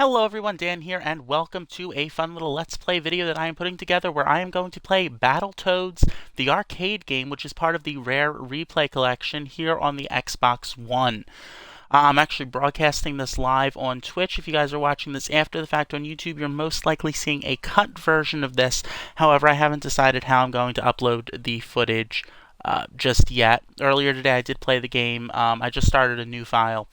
Hello everyone, Dan here, and welcome to a fun little Let's Play video that I am putting together where I am going to play Battletoads, the arcade game, which is part of the Rare Replay collection here on the Xbox One. I'm actually broadcasting this live on Twitch. If you guys are watching this after the fact on YouTube, you're most likely seeing a cut version of this. However, I haven't decided how I'm going to upload the footage just yet. Earlier today I did play the game. I just started a new file.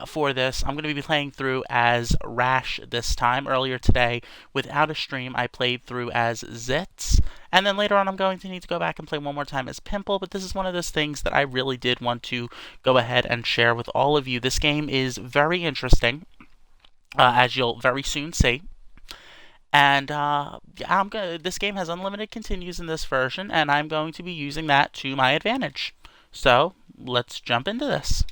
For this, I'm going to be playing through as Rash this time. Earlier today, without a stream, I played through as Zitz, and then later on I'm going to need to go back and play one more time as Pimple, but this is one of those things that I really did want to go ahead and share with all of you. This game is very interesting, as you'll very soon see. And this game has unlimited continues in this version, and I'm going to be using that to my advantage. So, let's jump into this.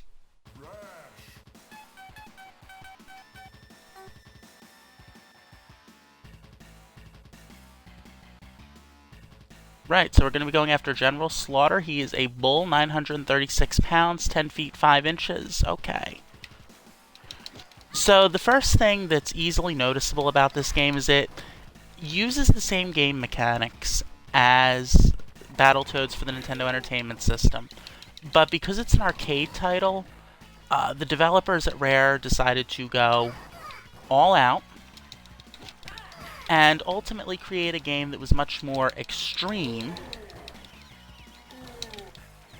Right, so we're going to be going after General Slaughter. He is a bull, 936 pounds, 10 feet 5 inches. Okay. So the first thing that's easily noticeable about this game is it uses the same game mechanics as Battletoads for the Nintendo Entertainment System. But because it's an arcade title, the developers at Rare decided to go all out and ultimately create a game that was much more extreme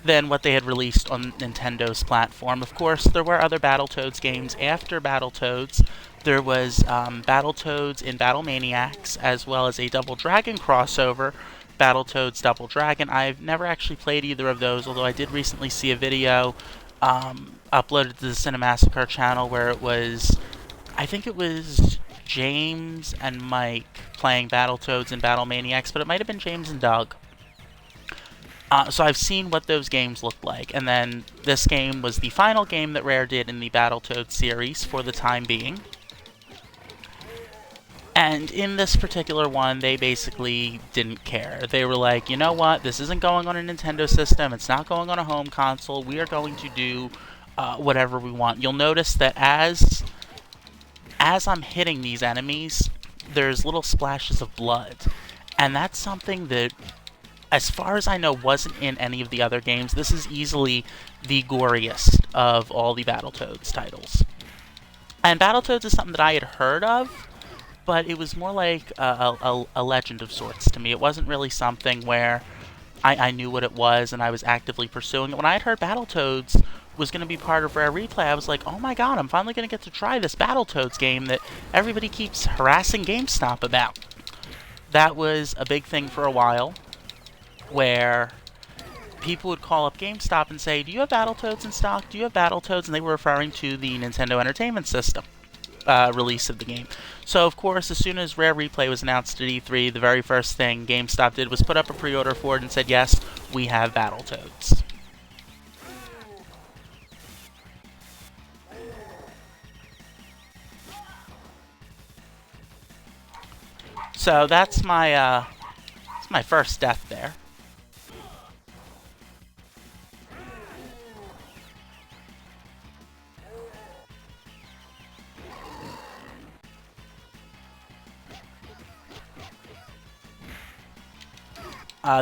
than what they had released on Nintendo's platform. Of course, there were other Battletoads games after Battletoads. There was Battletoads in Battle Maniacs, as well as a Double Dragon crossover, Battletoads Double Dragon. I've never actually played either of those, although I did recently see a video uploaded to the Cinemassacre channel where it was, I think it was James and Mike playing Battletoads and Battle Maniacs, but it might have been James and Doug. So I've seen what those games looked like, and then this game was the final game that Rare did in the Battletoads series for the time being. And in this particular one, they basically didn't care. They were like, you know what, this isn't going on a Nintendo system, it's not going on a home console, we are going to do whatever we want. You'll notice that as I'm hitting these enemies, there's little splashes of blood. And that's something that, as far as I know, wasn't in any of the other games. This is easily the goriest of all the Battletoads titles. And Battletoads is something that I had heard of, but it was more like a legend of sorts to me. It wasn't really something where I knew what it was and I was actively pursuing it. When I had heard Battletoads was going to be part of Rare Replay, I was like, oh my god, I'm finally going to get to try this Battletoads game that everybody keeps harassing GameStop about. That was a big thing for a while, where people would call up GameStop and say, do you have Battletoads in stock? Do you have Battletoads? And they were referring to the Nintendo Entertainment System release of the game. So, of course, as soon as Rare Replay was announced at E3, the very first thing GameStop did was put up a pre-order for it and said, yes, we have Battletoads. So that's my first death there.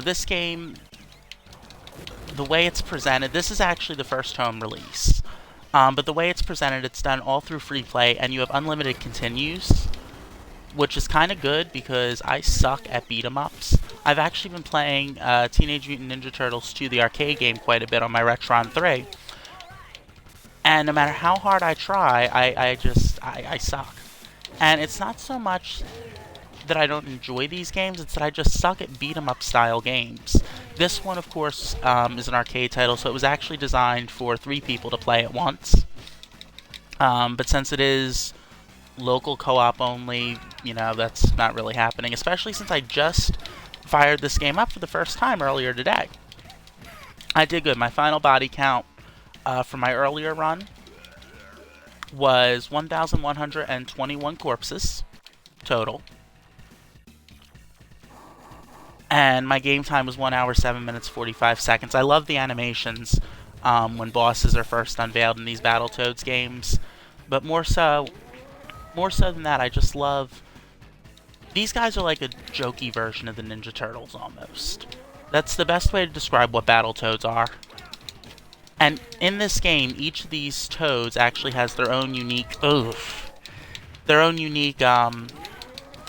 This game, the way it's presented, this is actually the first home release. But the way it's presented, it's done all through free play, and you have unlimited continues, which is kind of good because I suck at beat-em-ups. I've actually been playing Teenage Mutant Ninja Turtles 2, the arcade game, quite a bit on my Retron 3. And no matter how hard I try, I suck. And it's not so much that I don't enjoy these games, it's that I just suck at beat-em-up style games. This one, of course, is an arcade title, so it was actually designed for 3 people to play at once. But since it is local co-op only, you know, that's not really happening, especially since I just fired this game up for the first time earlier today. I did good. My final body count for my earlier run was 1,121 corpses total. And my game time was 1 hour, 7 minutes, 45 seconds. I love the animations when bosses are first unveiled in these Battletoads games, but more so, more so than that, I just love... These guys are like a jokey version of the Ninja Turtles, almost. That's the best way to describe what Battletoads are. And in this game, each of these toads actually has their own unique...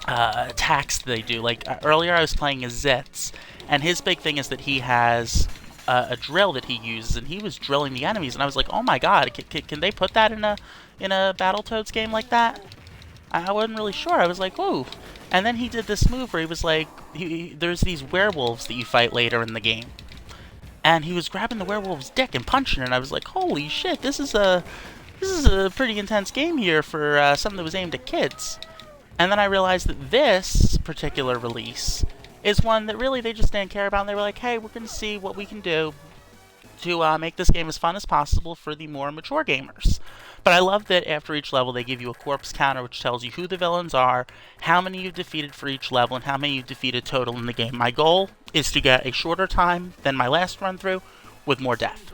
attacks that they do. Like, earlier I was playing as Zitz, and his big thing is that he has a drill that he uses, and he was drilling the enemies, and I was like, oh my god, can they put that in a Battletoads game like that? I wasn't really sure. I was like, whoa. And then he did this move where he was like, there's these werewolves that you fight later in the game. And he was grabbing the werewolf's dick and punching it, and I was like, holy shit, this is a pretty intense game here for something that was aimed at kids. And then I realized that this particular release is one that really they just didn't care about, and they were like, hey, we're going to see what we can do to make this game as fun as possible for the more mature gamers. But I love that after each level they give you a corpse counter which tells you who the villains are, how many you've defeated for each level, and how many you've defeated total in the game. My goal is to get a shorter time than my last run through with more death.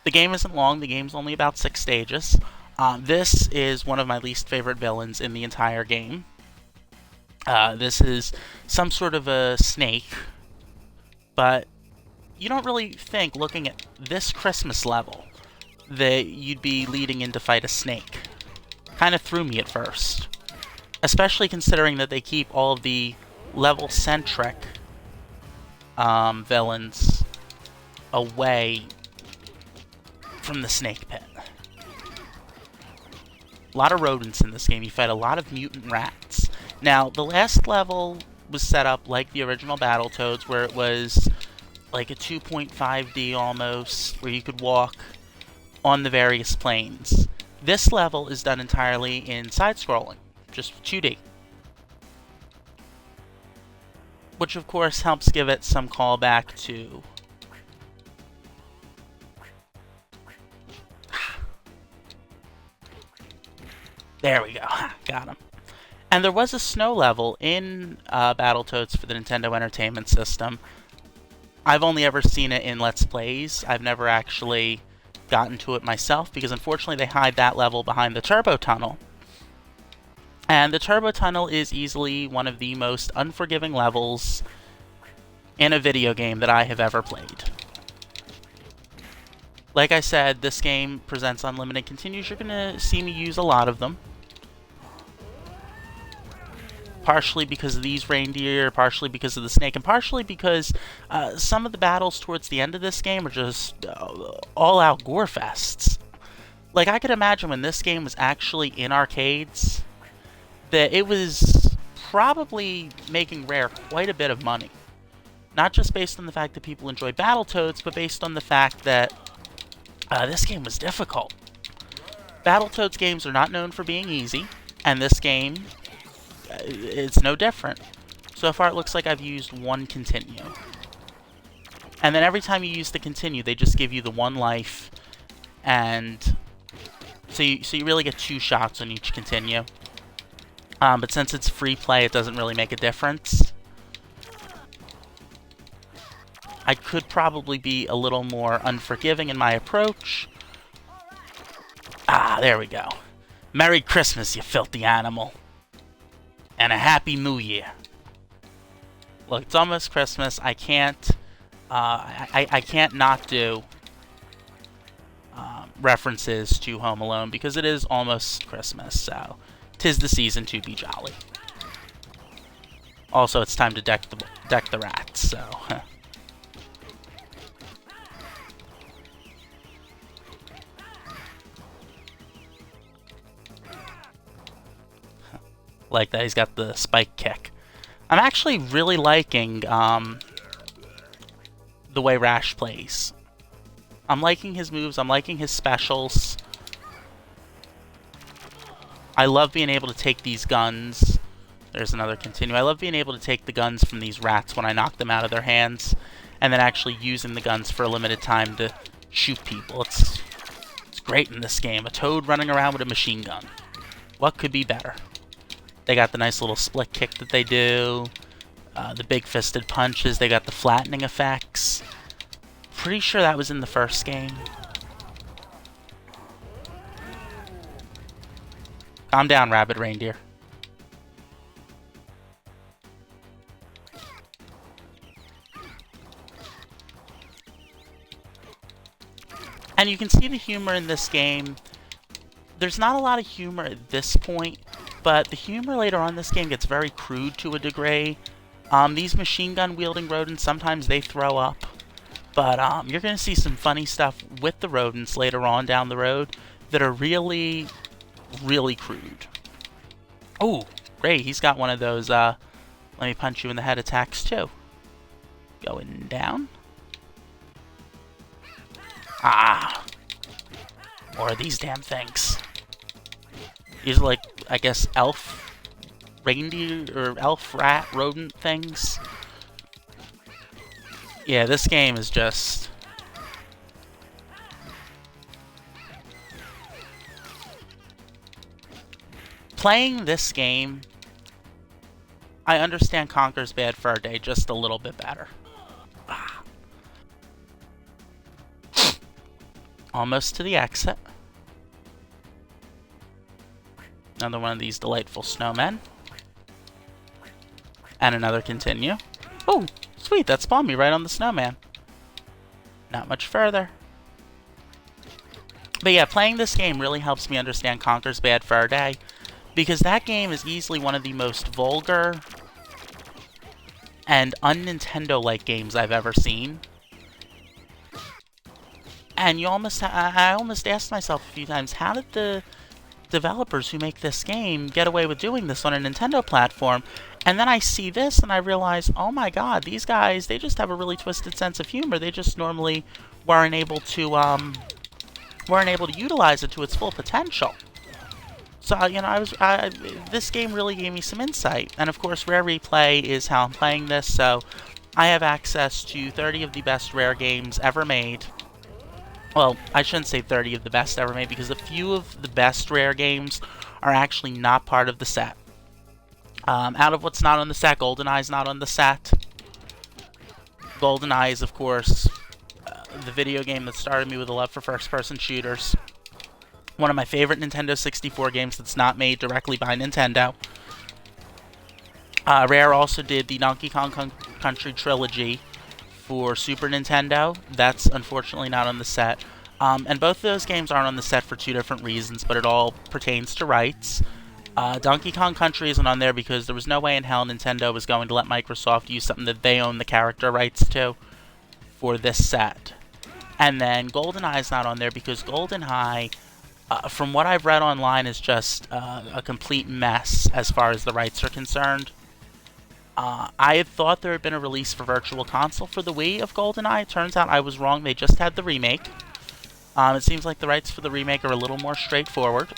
The game isn't long, the game's only about 6 stages. This is one of my least favorite villains in the entire game. This is some sort of a snake, but you don't really think, looking at this Christmas level, that you'd be leading in to fight a snake. Kind of threw me at first. Especially considering that they keep all of the level-centric villains away from the snake pit. A lot of rodents in this game. You fight a lot of mutant rats. Now, the last level was set up like the original Battletoads, where it was like a 2.5D almost, where you could walk on the various planes. This level is done entirely in side-scrolling, just 2D. Which, of course, helps give it some callback to... There we go. Got him. And there was a snow level in Battletoads for the Nintendo Entertainment System. I've only ever seen it in Let's Plays. I've never actually gotten to it myself, because unfortunately they hide that level behind the Turbo Tunnel. And the Turbo Tunnel is easily one of the most unforgiving levels in a video game that I have ever played. Like I said, this game presents unlimited continues. You're going to see me use a lot of them. Partially because of these reindeer, partially because of the snake, and partially because some of the battles towards the end of this game are just all-out gore fests. Like, I could imagine when this game was actually in arcades, that it was probably making Rare quite a bit of money. Not just based on the fact that people enjoy Battletoads, but based on the fact that this game was difficult. Battletoads games are not known for being easy, and this game, it's no different. So far it looks like I've used one continue. And then every time you use the continue, they just give you the one life, and so you really get 2 shots on each continue. But since it's free play, it doesn't really make a difference. I could probably be a little more unforgiving in my approach. Ah, there we go. Merry Christmas, you filthy animal. And a Happy New Year. Look, it's almost Christmas. I can't... I can't not do references to Home Alone, because it is almost Christmas, so 'tis the season to be jolly. Also, it's time to deck the rats, so... Like that, he's got the spike kick. I'm actually really liking the way Rash plays. I'm liking his moves, I'm liking his specials. I love being able to take these guns. There's another continue. I love being able to take the guns from these rats when I knock them out of their hands, and then actually using the guns for a limited time to shoot people. It's great in this game. A toad running around with a machine gun. What could be better? They got the nice little split kick that they do, the big fisted punches, they got the flattening effects. pretty sure that was in the first game. Calm down, rabbit reindeer. And you can see the humor in this game. There's not a lot of humor at this point, but the humor later on in this game gets very crude to a degree. These machine gun wielding rodents, sometimes they throw up. But you're going to see some funny stuff with the rodents later on down the road that are really, really crude. Oh, great. He's got one of those, let me punch you in the head attacks too. Going down. Ah! More of these damn things. These are like, I guess, elf reindeer or elf rat rodent things. Yeah, this game is just... Playing this game, I understand Conker's Bad Fur Day just a little bit better. Ah. Almost to the exit. Another one of these delightful snowmen. And another continue. Oh, sweet, that spawned me right on the snowman. Not much further. But yeah, playing this game really helps me understand Conker's Bad Fur Day, because that game is easily one of the most vulgar and un-Nintendo-like games I've ever seen. And you I almost asked myself a few times, how did the developers who make this game get away with doing this on a Nintendo platform? And then I see this and I realize, oh my god, these guys, they just have a really twisted sense of humor. They just normally weren't able to utilize it to its full potential. So, you know, this game really gave me some insight. And of course, Rare Replay is how I'm playing this, so I have access to 30 of the best Rare games ever made. Well, I shouldn't say 30 of the best ever made, because a few of the best Rare games are actually not part of the set. Out of what's not on the set, GoldenEye's not on the set. GoldenEye is, of course, the video game that started me with a love for first-person shooters. One of my favorite Nintendo 64 games that's not made directly by Nintendo. Rare also did the Donkey Kong Country trilogy for Super Nintendo. That's unfortunately not on the set. And both of those games aren't on the set for two different reasons, but it all pertains to rights. Donkey Kong Country isn't on there because there was no way in hell Nintendo was going to let Microsoft use something that they own the character rights to for this set. And then GoldenEye's not on there because GoldenEye, from what I've read online, is just a complete mess as far as the rights are concerned. I had thought there had been a release for Virtual Console for the Wii of GoldenEye. Turns out I was wrong. They just had the remake. It seems like the rights for the remake are a little more straightforward.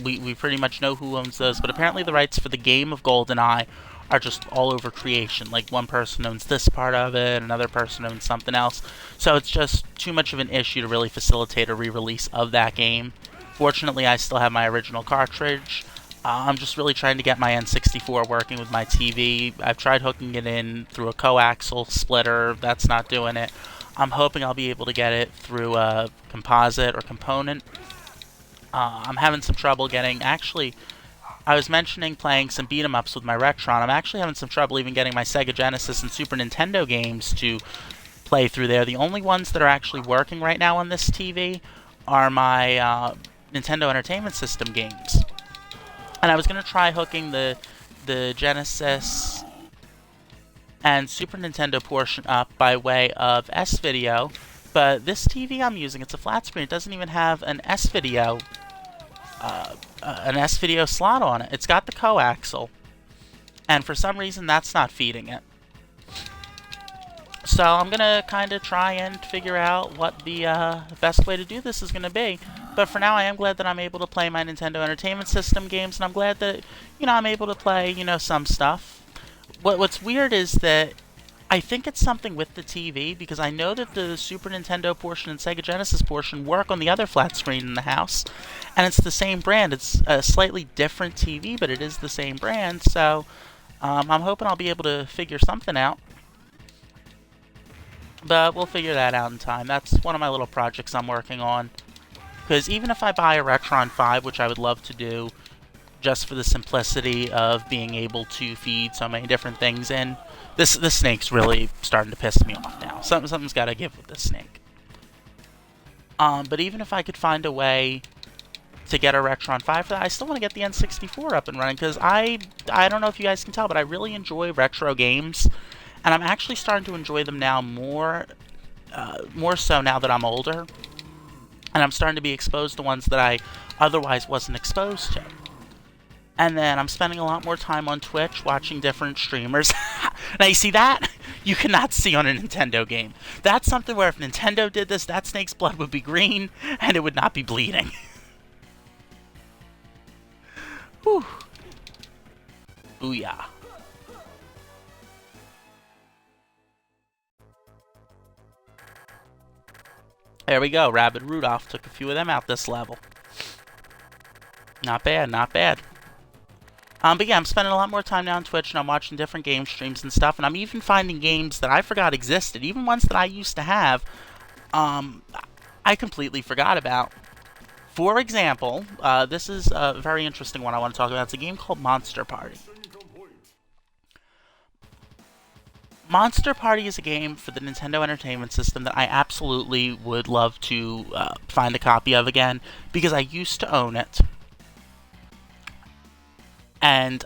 We pretty much know who owns those, but apparently the rights for the game of GoldenEye are just all over creation. Like, one person owns this part of it, another person owns something else. So it's just too much of an issue to really facilitate a re-release of that game. Fortunately, I still have my original cartridge. I'm just really trying to get my N64 working with my TV. I've tried hooking it in through a coaxial splitter. That's not doing it. I'm hoping I'll be able to get it through a composite or component. I'm having some trouble getting... Actually, I was mentioning playing some beat-em-ups with my Retron. I'm actually having some trouble even getting my Sega Genesis and Super Nintendo games to play through there. The only ones that are actually working right now on this TV are my Nintendo Entertainment System games. And I was going to try hooking the Genesis and Super Nintendo portion up by way of S-Video, but this TV I'm using, it's a flat screen. It doesn't even have an S-Video slot on it. It's got the coaxial, and for some reason that's not feeding it. So I'm going to kind of try and figure out what the best way to do this is going to be. But for now, I am glad that I'm able to play my Nintendo Entertainment System games, and I'm glad that, you know, I'm able to play, you know, some stuff. What's weird is that I think it's something with the TV, because I know that the Super Nintendo portion and Sega Genesis portion work on the other flat screen in the house, and it's the same brand. It's a slightly different TV, but it is the same brand, so I'm hoping I'll be able to figure something out. But we'll figure that out in time. That's one of my little projects I'm working on. Because even if I buy a Retron 5, which I would love to do, just for the simplicity of being able to feed so many different things in, this snake's really starting to piss me off now. Something's got to give with this snake. But even if I could find a way to get a Retron 5 for that, I still want to get the N64 up and running, because I don't know if you guys can tell, but I really enjoy retro games, and I'm actually starting to enjoy them now more so now that I'm older, and I'm starting to be exposed to ones that I otherwise wasn't exposed to. And then I'm spending a lot more time on Twitch watching different streamers. Now you see that? You cannot see on a Nintendo game. That's something where if Nintendo did this, that snake's blood would be green, and it would not be bleeding. Whew. Booyah. There we go. Rabid Rudolph took a few of them out this level. Not bad, not bad. But yeah, I'm spending a lot more time now on Twitch, and I'm watching different game streams and stuff, and I'm even finding games that I forgot existed, even ones that I used to have, I completely forgot about. For example, this is a very interesting one I want to talk about. It's a game called Monster Party. Monster Party is a game for the Nintendo Entertainment System that I absolutely would love to find a copy of again, because I used to own it. And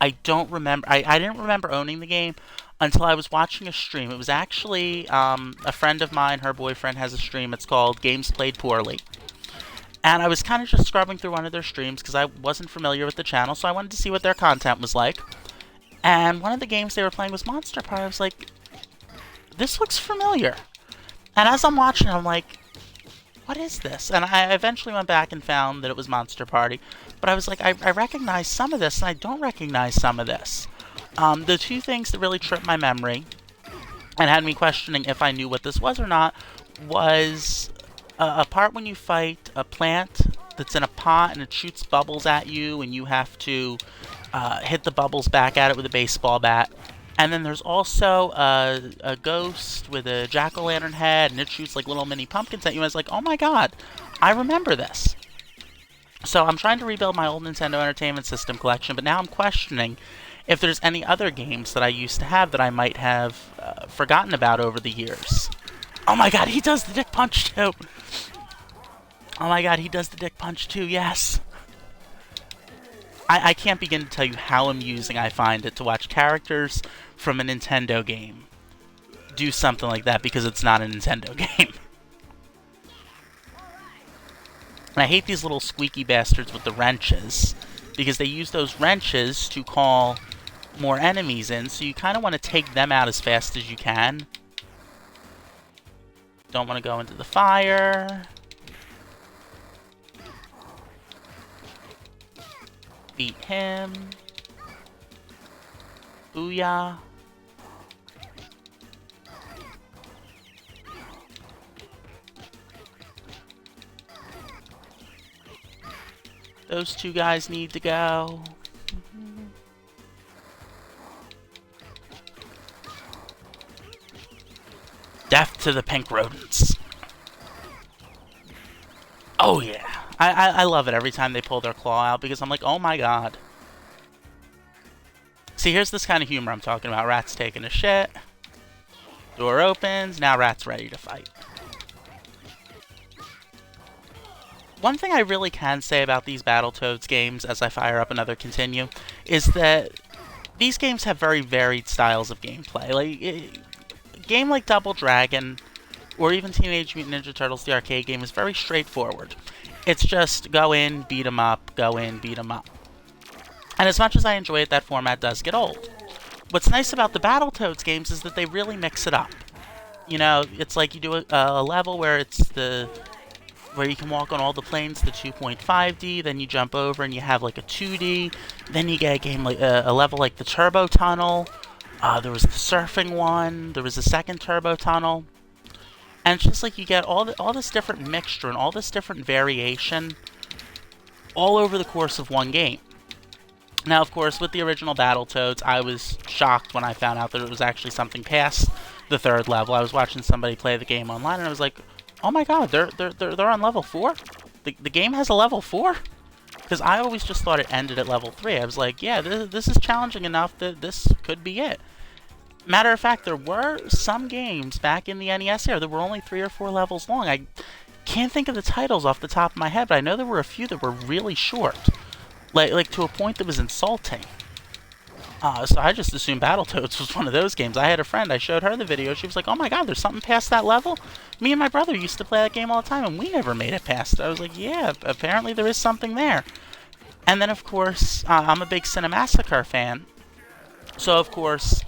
I don't remember, I didn't remember owning the game until I was watching a stream. It was actually a friend of mine, her boyfriend has a stream. It's called Games Played Poorly. And I was kind of just scrubbing through one of their streams because I wasn't familiar with the channel, so I wanted to see what their content was like. And one of the games they were playing was Monster Party. I was like, this looks familiar. And as I'm watching, I'm like, what is this? And I eventually went back and found that it was Monster Party. But I was like, I recognize some of this, and I don't recognize some of this. The two things that really tripped my memory and had me questioning if I knew what this was or not was a part when you fight a plant that's in a pot and it shoots bubbles at you, and you have to hit the bubbles back at it with a baseball bat. And then there's also a ghost with a jack-o'-lantern head, and it shoots like little mini pumpkins at you. And I was like, oh my god, I remember this. So I'm trying to rebuild my old Nintendo Entertainment System collection, but now I'm questioning if there's any other games that I used to have that I might have forgotten about over the years. Oh my god, he does the dick punch too! Oh my god, he does the dick punch too, yes! I can't begin to tell you how amusing I find it to watch characters from a Nintendo game do something like that because it's not a Nintendo game. And I hate these little squeaky bastards with the wrenches, because they use those wrenches to call more enemies in, so you kind of want to take them out as fast as you can. Don't want to go into the fire. Beat him. Booyah. Those two guys need to go. Death to the pink rodents. Oh yeah. I love it every time they pull their claw out, because I'm like, oh my god. See, here's this kind of humor I'm talking about. Rat's taking a shit. Door opens. Now Rat's ready to fight. One thing I really can say about these Battletoads games, as I fire up another continue, is that these games have very varied styles of gameplay. Like, a game like Double Dragon, or even Teenage Mutant Ninja Turtles, the arcade game, is very straightforward. It's just go in, beat 'em up, go in, beat 'em up. And as much as I enjoy it, that format does get old. What's nice about the Battletoads games is that they really mix it up. You know, it's like you do a level where it's where you can walk on all the planes, the 2.5D, then you jump over and you have like a 2D, then you get a game like a level like the Turbo Tunnel. There was the surfing one, there was a second Turbo Tunnel. And it's just like you get all this different mixture and all this different variation all over the course of one game. Now, of course, with the original Battletoads, I was shocked when I found out that it was actually something past the third level. I was watching somebody play the game online, and I was like, "Oh my God, they're on level 4. The game has a level 4." Because I always just thought it ended at level 3. I was like, "Yeah, this is challenging enough that this could be it." Matter of fact, there were some games back in the NES era that were only 3 or 4 levels long. I can't think of the titles off the top of my head, but I know there were a few that were really short, like to a point that was insulting. So I just assumed Battletoads was one of those games. I had a friend, I showed her the video, she was like, "Oh my God, there's something past that level?" Me and my brother used to play that game all the time, and we never made it past it. I was like, yeah, apparently there is something there. And then, of course, I'm a big Cinemassacre fan, so of course,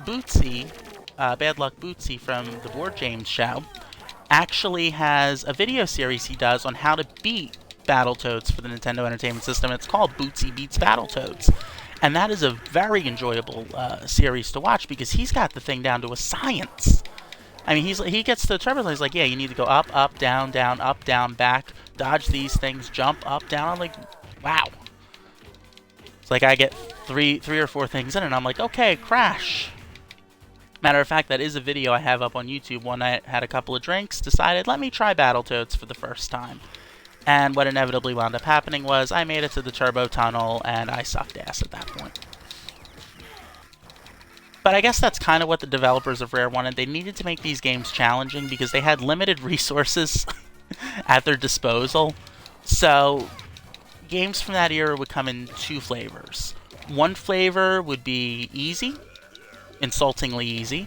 Bootsy, Bad Luck Bootsy from the Board James show, actually has a video series he does on how to beat Battletoads for the Nintendo Entertainment System. It's called Bootsy Beats Battletoads. And that is a very enjoyable series to watch because he's got the thing down to a science. I mean, he gets to the turbo, he's like, "Yeah, you need to go up, up, down, down, up, down, back, dodge these things, jump, up, down." I'm like, wow. It's like I get three or four things in, and I'm like, okay, crash. Matter of fact, that is a video I have up on YouTube. One night, had a couple of drinks, decided, let me try Battletoads for the first time. And what inevitably wound up happening was I made it to the turbo tunnel, and I sucked ass at that point. But I guess that's kind of what the developers of Rare wanted. They needed to make these games challenging because they had limited resources at their disposal. So games from that era would come in 2 flavors. One flavor would be easy, insultingly easy,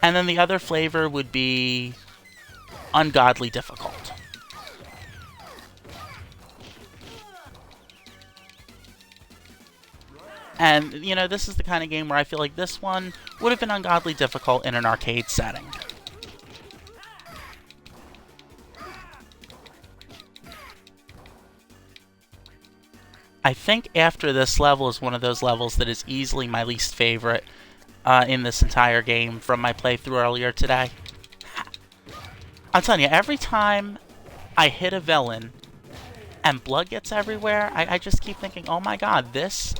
and then the other flavor would be ungodly difficult. And, you know, this is the kind of game where I feel like this one would have been ungodly difficult in an arcade setting. I think after this level is one of those levels that is easily my least favorite in this entire game from my playthrough earlier today. I'm telling you, every time I hit a villain and blood gets everywhere, I just keep thinking, oh my God, this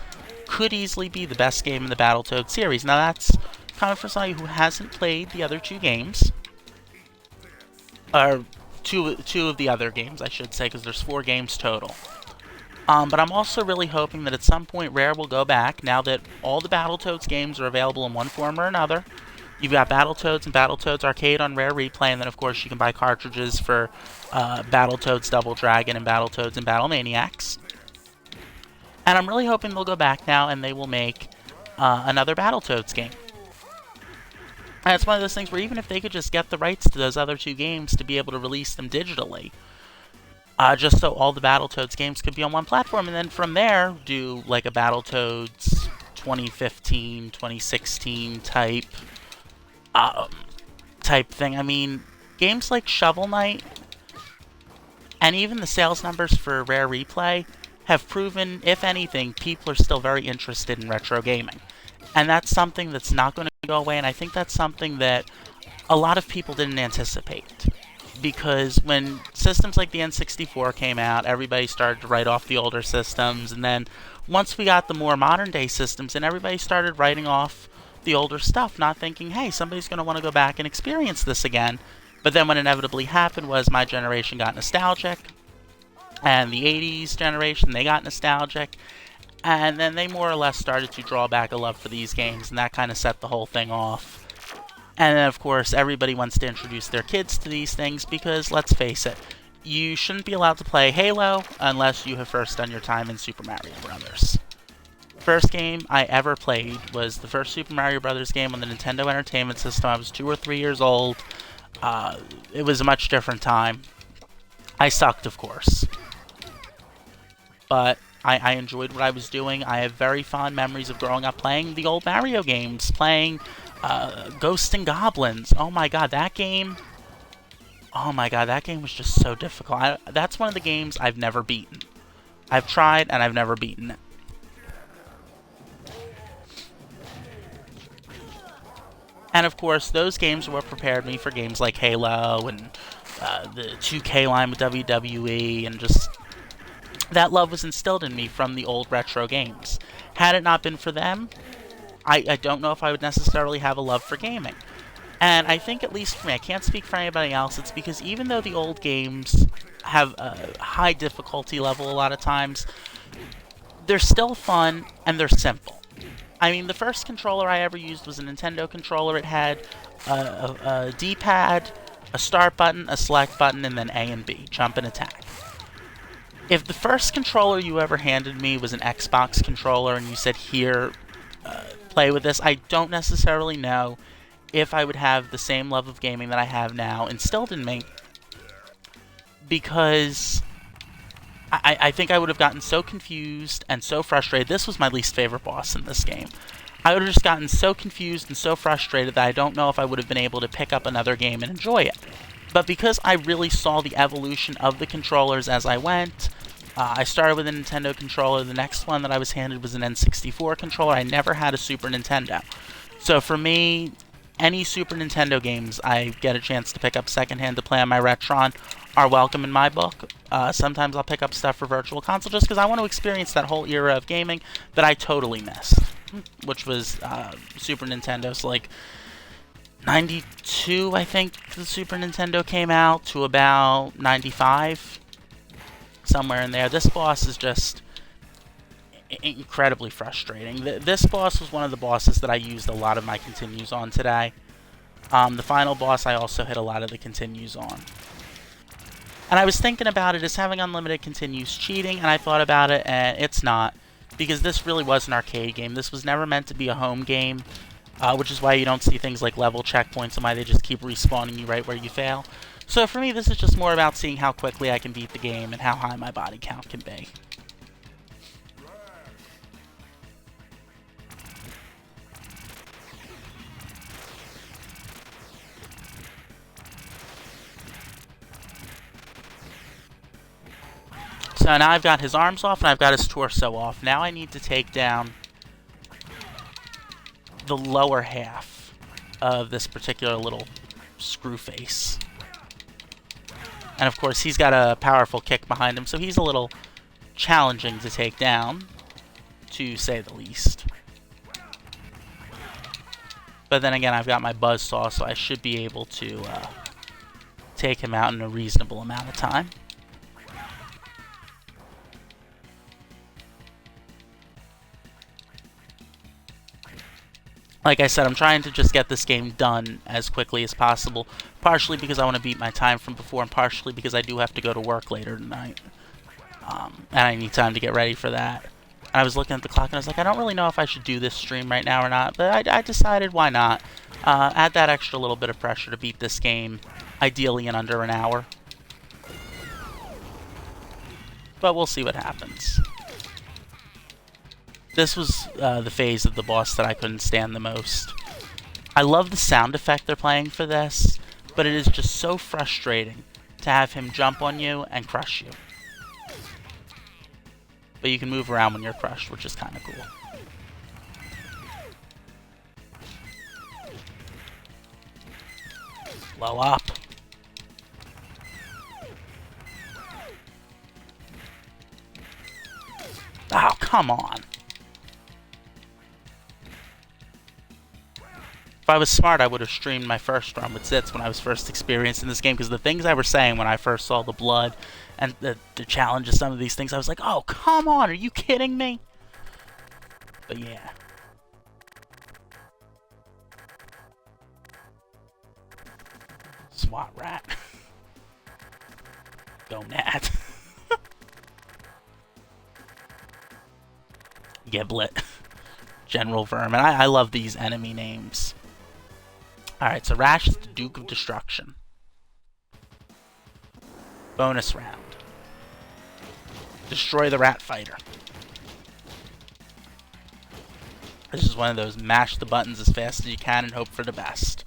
could easily be the best game in the Battletoads series. Now that's coming from somebody who hasn't played the other 2 games. Or two of the other games, I should say, because there's 4 games total. But I'm also really hoping that at some point Rare will go back, now that all the Battletoads games are available in one form or another. You've got Battletoads and Battletoads Arcade on Rare Replay, and then of course you can buy cartridges for Battletoads Double Dragon and Battletoads and Battlemaniacs. And I'm really hoping they'll go back now and they will make another Battletoads game. And it's one of those things where even if they could just get the rights to those other 2 games to be able to release them digitally, just so all the Battletoads games could be on one platform, and then from there do like a Battletoads 2015, 2016 type thing. I mean, games like Shovel Knight and even the sales numbers for Rare Replay have proven, if anything, people are still very interested in retro gaming. And that's something that's not going to go away, and I think that's something that a lot of people didn't anticipate. Because when systems like the N64 came out, everybody started to write off the older systems, and then once we got the more modern-day systems, and everybody started writing off the older stuff, not thinking, hey, somebody's going to want to go back and experience this again. But then what inevitably happened was my generation got nostalgic, and the 80s generation, they got nostalgic, and then they more or less started to draw back a love for these games, and that kind of set the whole thing off. And then, of course, everybody wants to introduce their kids to these things because, let's face it, you shouldn't be allowed to play Halo unless you have first done your time in Super Mario Brothers. First game I ever played was the first Super Mario Brothers game on the Nintendo Entertainment System. I was 2 or 3 years old. It was a much different time. I sucked, of course. But I enjoyed what I was doing. I have very fond memories of growing up playing the old Mario games, playing Ghosts and Goblins. Oh my God, that game... Oh my God, that game was just so difficult. That's one of the games I've never beaten. I've tried, and I've never beaten it. And of course, those games are what prepared me for games like Halo and the 2K line with WWE, and just... that love was instilled in me from the old retro games. Had it not been for them, I don't know if I would necessarily have a love for gaming. And I think, at least for me, I can't speak for anybody else, it's because even though the old games have a high difficulty level a lot of times, they're still fun and they're simple. I mean, the first controller I ever used was a Nintendo controller. It had a D-pad, a start button, a select button, and then A and B, jump and attack. If the first controller you ever handed me was an Xbox controller and you said, here, play with this, I don't necessarily know if I would have the same love of gaming that I have now instilled in me, because I think I would have gotten so confused and so frustrated. This was my least favorite boss in this game. I would have just gotten so confused and so frustrated that I don't know if I would have been able to pick up another game and enjoy it. But because I really saw the evolution of the controllers as I went, I started with a Nintendo controller. The next one that I was handed was an N64 controller. I never had a Super Nintendo. So for me, any Super Nintendo games I get a chance to pick up secondhand to play on my Retron are welcome in my book. Sometimes I'll pick up stuff for Virtual Console just because I want to experience that whole era of gaming that I totally missed, which was Super Nintendo. So like 92, I think the Super Nintendo came out, to about 95, somewhere in there. This boss is just incredibly frustrating. This boss was one of the bosses that I used a lot of my continues on today. The final boss I also hit a lot of the continues on. And I was thinking about it as having unlimited continues cheating, and I thought about it, and it's not, because this really was an arcade game. This was never meant to be a home game, which is why you don't see things like level checkpoints and why they just keep respawning you right where you fail. So for me, this is just more about seeing how quickly I can beat the game and how high my body count can be. So now I've got his arms off and I've got his torso off. Now I need to take down the lower half of this particular little screw face. And of course he's got a powerful kick behind him, so he's a little challenging to take down, to say the least. But then again, I've got my buzzsaw, so I should be able to take him out in a reasonable amount of time. Like I said, I'm trying to just get this game done as quickly as possible, partially because I want to beat my time from before, and partially because I do have to go to work later tonight. And I need time to get ready for that. And I was looking at the clock and I was like, I don't really know if I should do this stream right now or not, but I decided why not. Add that extra little bit of pressure to beat this game, ideally in under an hour. But we'll see what happens. This was the phase of the boss that I couldn't stand the most. I love the sound effect they're playing for this, but it is just so frustrating to have him jump on you and crush you. But you can move around when you're crushed, which is kind of cool. Blow up. Oh, come on. If I was smart, I would have streamed my first run with Zitz when I was first experiencing this game, because the things I was saying when I first saw the blood and the challenge of some of these things, I was like, oh, come on, are you kidding me? But yeah. SWAT rat. Go Nat. Giblet. General Vermin. I love these enemy names. Alright, so Rash is the Duke of Destruction. Bonus round. Destroy the Rat Fighter. This is one of those mash the buttons as fast as you can and hope for the best.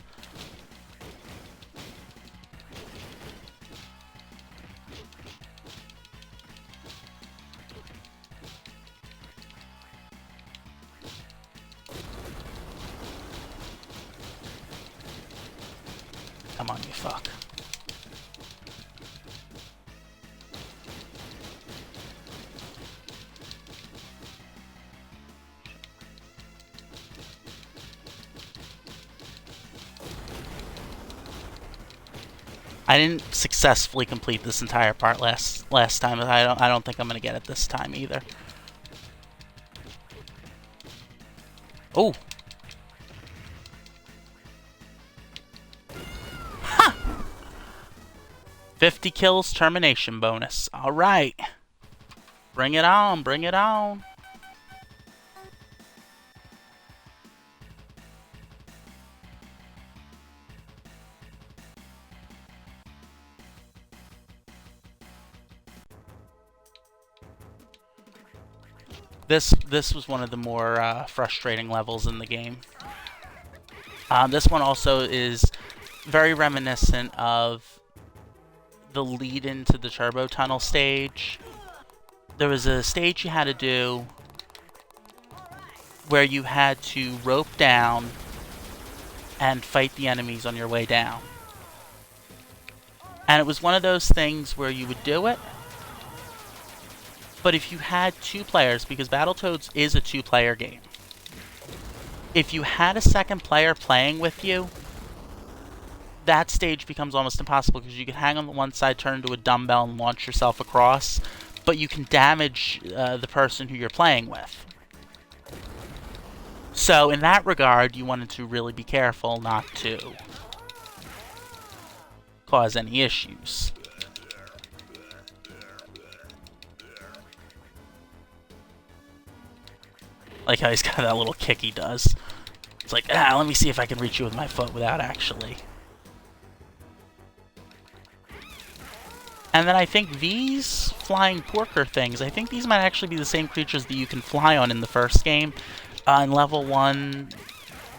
Come on, you fuck. I didn't successfully complete this entire part last time. I don't think I'm gonna get it this time either. Oh. Ha! 50 kills termination bonus. All right. Bring it on, bring it on. This was one of the more frustrating levels in the game. This one also is very reminiscent of the lead into the Turbo Tunnel stage. There was a stage you had to do where you had to rope down and fight the enemies on your way down. And it was one of those things where you would do it, but if you had 2 players, because Battletoads is a 2-player game, if you had a second player playing with you, that stage becomes almost impossible, because you can hang on the one side, turn into a dumbbell, and launch yourself across, but you can damage the person who you're playing with. So in that regard, you wanted to really be careful not to cause any issues. Like how he's got that little kick he does. It's like, let me see if I can reach you with my foot without actually. And then I think these flying porker things, I think these might actually be the same creatures that you can fly on in the first game. In level 1,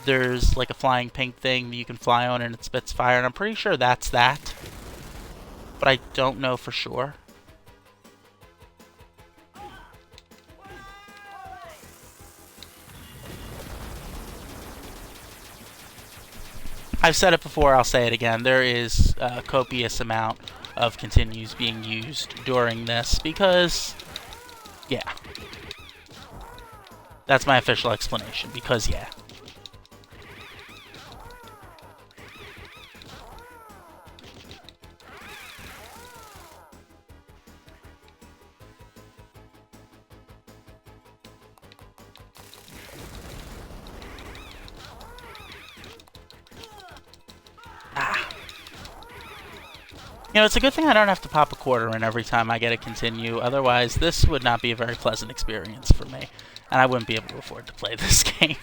there's like a flying pink thing that you can fly on and it spits fire, and I'm pretty sure that's that. But I don't know for sure. I've said it before, I'll say it again. There is a copious amount of continues being used during this because, yeah. That's my official explanation, because, yeah. You know, it's a good thing I don't have to pop a quarter in every time I get a continue, otherwise this would not be a very pleasant experience for me, and I wouldn't be able to afford to play this game.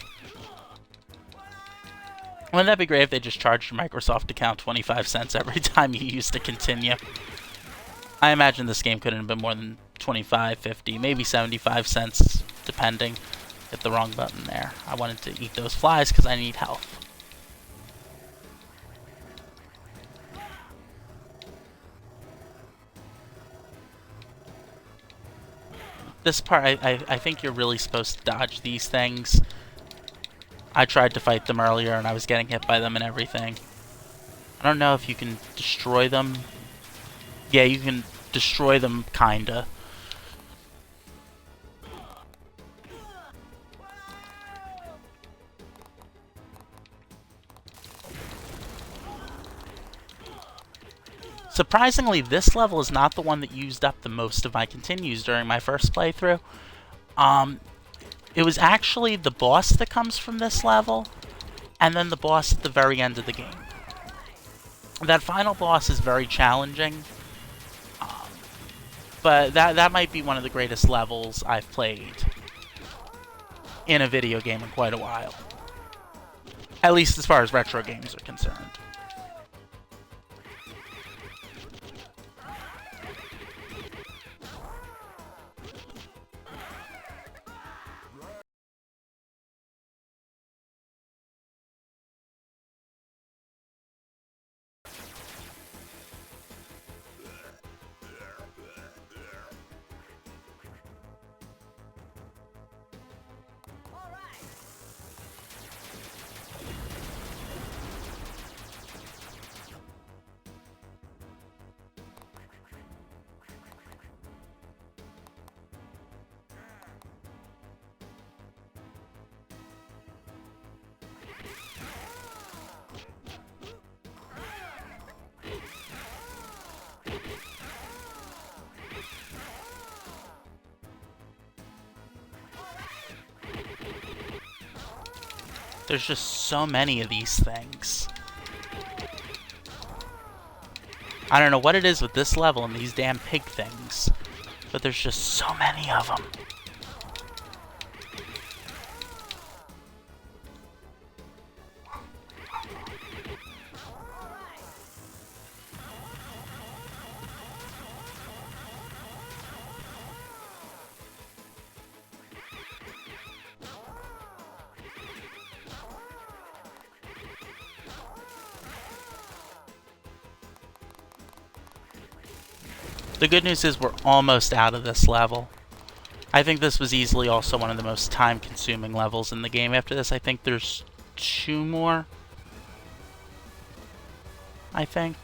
Wouldn't that be great if they just charged your Microsoft account 25 cents every time you used to continue? I imagine this game couldn't have been more than 25, 50, maybe 75 cents, depending. Hit the wrong button there. I wanted to eat those flies because I need health. This part, I think you're really supposed to dodge these things. I tried to fight them earlier and I was getting hit by them and everything. I don't know if you can destroy them. Yeah, you can destroy them, kinda. Surprisingly, this level is not the one that used up the most of my continues during my first playthrough. It was actually the boss that comes from this level, and then the boss at the very end of the game. That final boss is very challenging, but that might be one of the greatest levels I've played in a video game in quite a while. At least as far as retro games are concerned. There's just so many of these things. I don't know what it is with this level and these damn pig things, but there's just so many of them. The good news is we're almost out of this level. I think this was easily also one of the most time-consuming levels in the game. After this, I think there's 2 more. I think.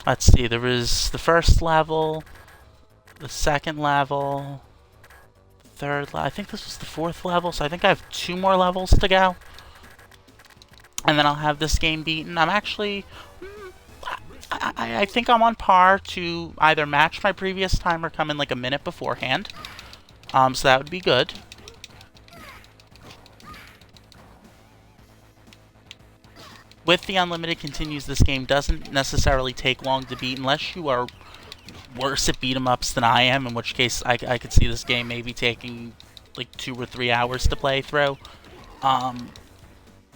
Let's see, there was the first level, the second level, the third level. I think this was the 4th level, so I think I have 2 more levels to go. And then I'll have this game beaten. I'm actually... I think I'm on par to either match my previous time or come in like a minute beforehand. So that would be good. With the unlimited continues, this game doesn't necessarily take long to beat unless you are worse at beat 'em ups than I am, in which case I could see this game maybe taking like 2 or 3 hours to play through.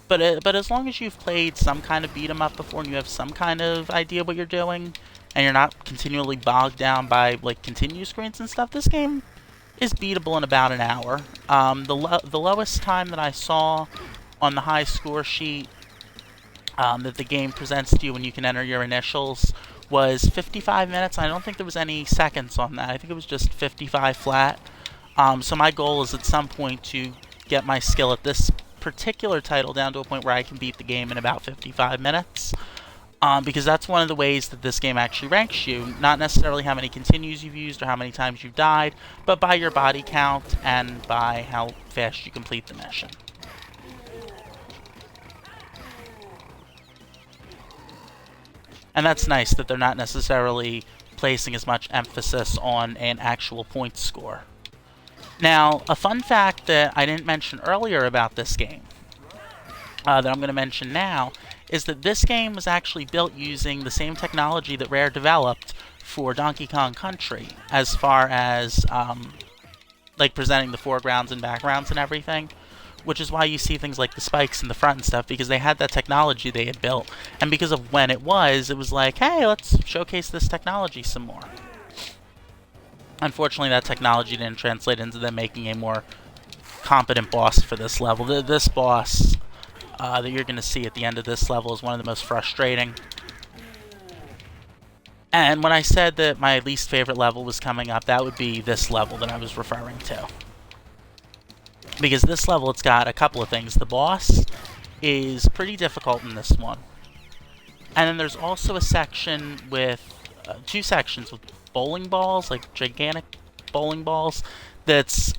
But as long as you've played some kind of beat 'em up before and you have some kind of idea what you're doing, and you're not continually bogged down by like continue screens and stuff, this game is beatable in about an hour. The lowest time that I saw on the high score sheet that the game presents to you when you can enter your initials was 55 minutes. I don't think there was any seconds on that. I think it was just 55 flat. So my goal is at some point to get my skill at this particular title down to a point where I can beat the game in about 55 minutes. Because that's one of the ways that this game actually ranks you. Not necessarily how many continues you've used or how many times you've died, but by your body count and by how fast you complete the mission. And that's nice that they're not necessarily placing as much emphasis on an actual point score. Now, a fun fact that I didn't mention earlier about this game, that I'm going to mention now, is that this game was actually built using the same technology that Rare developed for Donkey Kong Country, as far as like presenting the foregrounds and backgrounds and everything, which is why you see things like the spikes in the front and stuff, because they had that technology they had built, and because of when it was like, hey, let's showcase this technology some more. Unfortunately, that technology didn't translate into them making a more competent boss for this level. This boss that you're going to see at the end of this level is one of the most frustrating. And when I said that my least favorite level was coming up, that would be this level that I was referring to. Because this level, it's got a couple of things. The boss is pretty difficult in this one. And then there's also a section with, 2 sections with bowling balls, like gigantic bowling balls, that's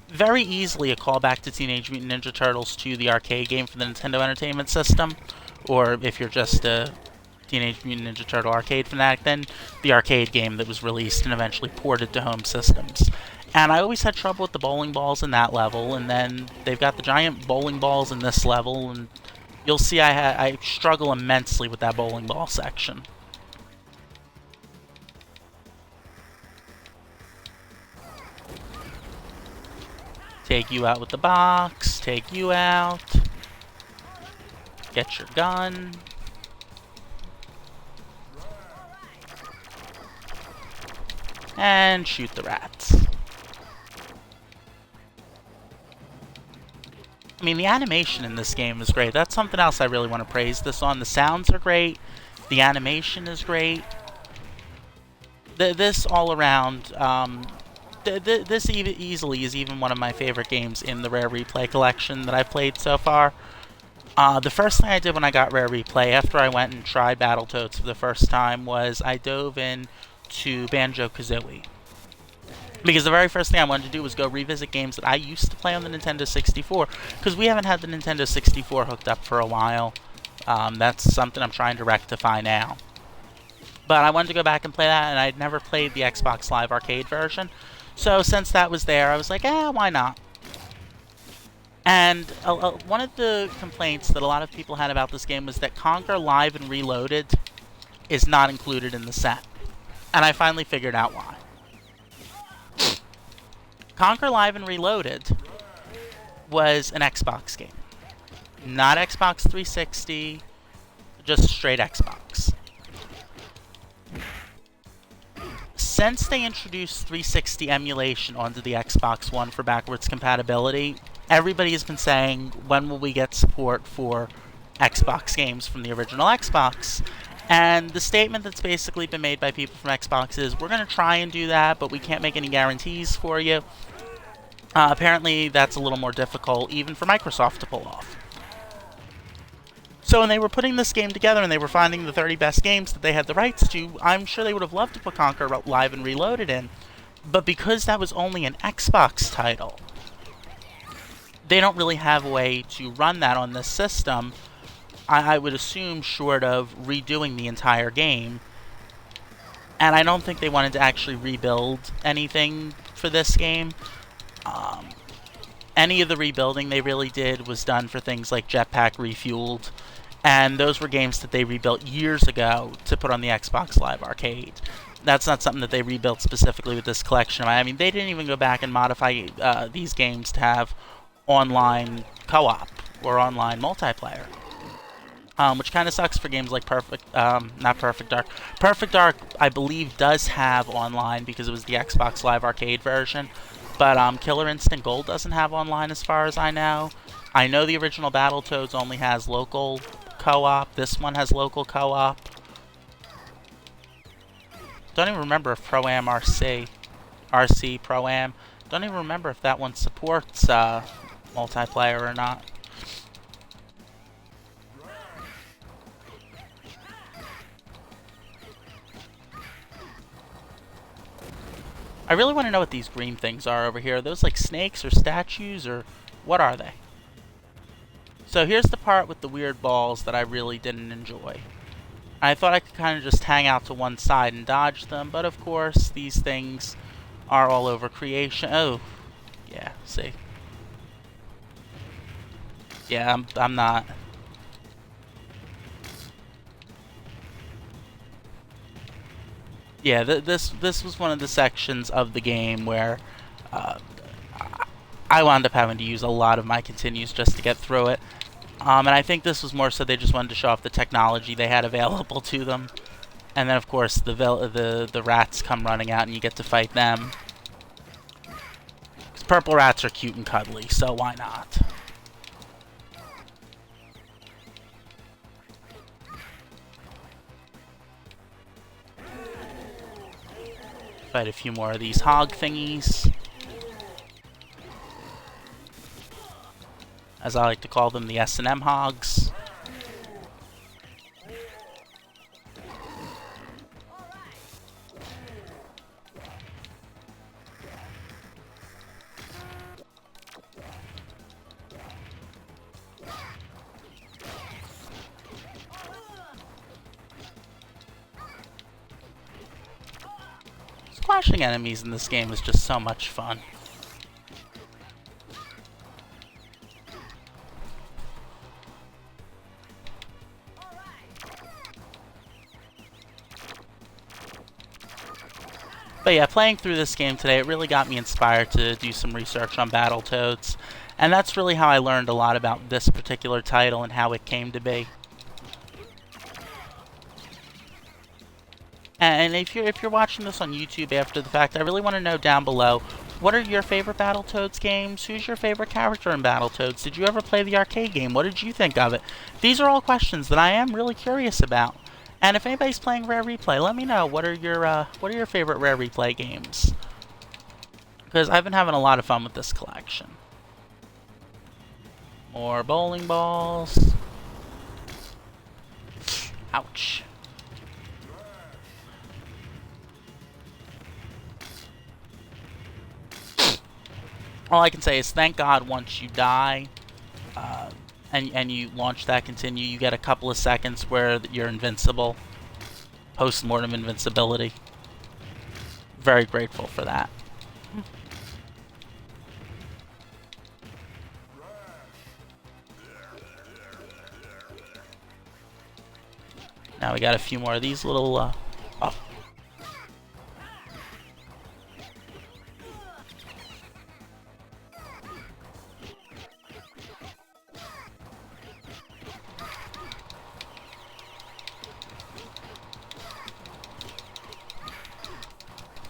very easily a callback to Teenage Mutant Ninja Turtles 2, the arcade game for the Nintendo Entertainment System. Or if you're just a Teenage Mutant Ninja Turtle arcade fanatic, then the arcade game that was released and eventually ported to home systems. And I always had trouble with the bowling balls in that level, and then they've got the giant bowling balls in this level, and you'll see I struggle immensely with that bowling ball section. Take you out with the box, take you out, get your gun, and shoot the rats. I mean, the animation in this game is great. That's something else I really want to praise this on. The sounds are great, the animation is great. This all around, this easily is even one of my favorite games in the Rare Replay collection that I've played so far. The first thing I did when I got Rare Replay, after I went and tried Battletoads for the first time, was I dove in to Banjo-Kazooie. Because the very first thing I wanted to do was go revisit games that I used to play on the Nintendo 64, because we haven't had the Nintendo 64 hooked up for a while. That's something I'm trying to rectify now. But I wanted to go back and play that, and I'd never played the Xbox Live Arcade version. So since that was there, I was like, why not? And one of the complaints that a lot of people had about this game was that Conker Live and Reloaded is not included in the set. And I finally figured out why. Conker Live and Reloaded was an Xbox game. Not Xbox 360, just straight Xbox. Since they introduced 360 emulation onto the Xbox One for backwards compatibility, everybody has been saying, when will we get support for Xbox games from the original Xbox? And the statement that's basically been made by people from Xbox is, we're going to try and do that, but we can't make any guarantees for you. Apparently, that's a little more difficult, even for Microsoft to pull off. So when they were putting this game together and they were finding the 30 best games that they had the rights to, I'm sure they would have loved to put Conker Live and Reloaded in. But because that was only an Xbox title, they don't really have a way to run that on this system. I would assume, short of redoing the entire game. And I don't think they wanted to actually rebuild anything for this game. Any of the rebuilding they really did was done for things like Jetpack Refueled. And those were games that they rebuilt years ago to put on the Xbox Live Arcade. That's not something that they rebuilt specifically with this collection. I mean, they didn't even go back and modify these games to have online co-op or online multiplayer. Which kind of sucks for games like not Perfect Dark. Perfect Dark, I believe, does have online because it was the Xbox Live Arcade version. But Killer Instinct Gold doesn't have online as far as I know. I know the original Battletoads only has local co-op. This one has local co-op. Don't even remember if Pro-Am RC Pro-Am. Don't even remember if that one supports multiplayer or not. I really want to know what these green things are over here. Are those like snakes or statues, or what are they? So here's the part with the weird balls that I really didn't enjoy. I thought I could kind of just hang out to one side and dodge them, but of course these things are all over creation. Oh, yeah, see. Yeah, I'm not. Yeah, this was one of the sections of the game where I wound up having to use a lot of my continues just to get through it. And I think this was more so they just wanted to show off the technology they had available to them. And then, of course, the rats come running out and you get to fight them. 'Cause purple rats are cute and cuddly, so why not? Fight a few more of these hog thingies. As I like to call them, the S&M hogs. Squashing enemies in this game is just so much fun. But yeah, playing through this game today, it really got me inspired to do some research on Battletoads. And that's really how I learned a lot about this particular title and how it came to be. And if you're watching this on YouTube after the fact, I really want to know down below, what are your favorite Battletoads games? Who's your favorite character in Battletoads? Did you ever play the arcade game? What did you think of it? These are all questions that I am really curious about. And if anybody's playing Rare Replay, let me know, what are your favorite Rare Replay games? Because I've been having a lot of fun with this collection. More bowling balls. Ouch. All I can say is thank God once you die, and you launch that continue, you get a couple of seconds where you're invincible. Post-mortem invincibility. Very grateful for that. Now we got a few more of these little, oh.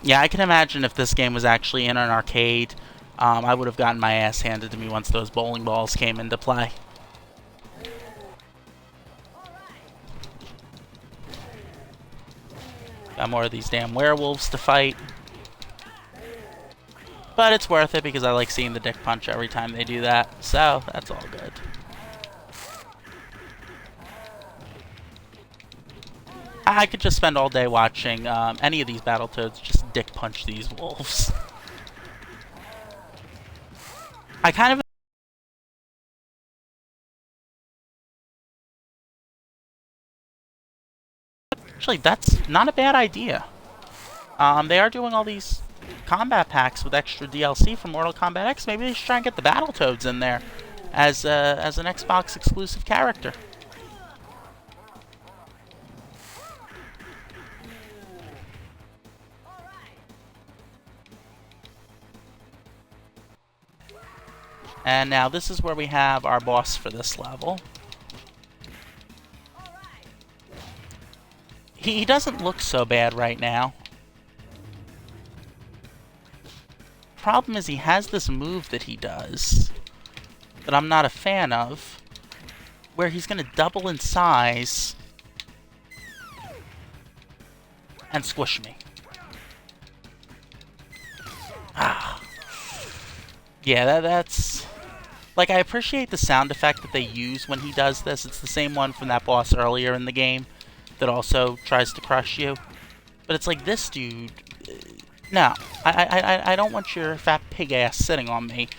Yeah, I can imagine if this game was actually in an arcade, I would have gotten my ass handed to me once those bowling balls came into play. Got more of these damn werewolves to fight. But it's worth it because I like seeing the dick punch every time they do that, so that's all good. I could just spend all day watching any of these Battletoads just dick punch these wolves. I kind of... Actually, that's not a bad idea. They are doing all these combat packs with extra DLC for Mortal Kombat X. Maybe they should try and get the Battletoads in there as an Xbox exclusive character. And now this is where we have our boss for this level. He doesn't look so bad right now. Problem is he has this move that he does that I'm not a fan of, where he's going to double in size and squish me. Ah. Yeah, that's... Like, I appreciate the sound effect that they use when he does this. It's the same one from that boss earlier in the game that also tries to crush you. But it's like, this dude... No, I don't want your fat pig ass sitting on me,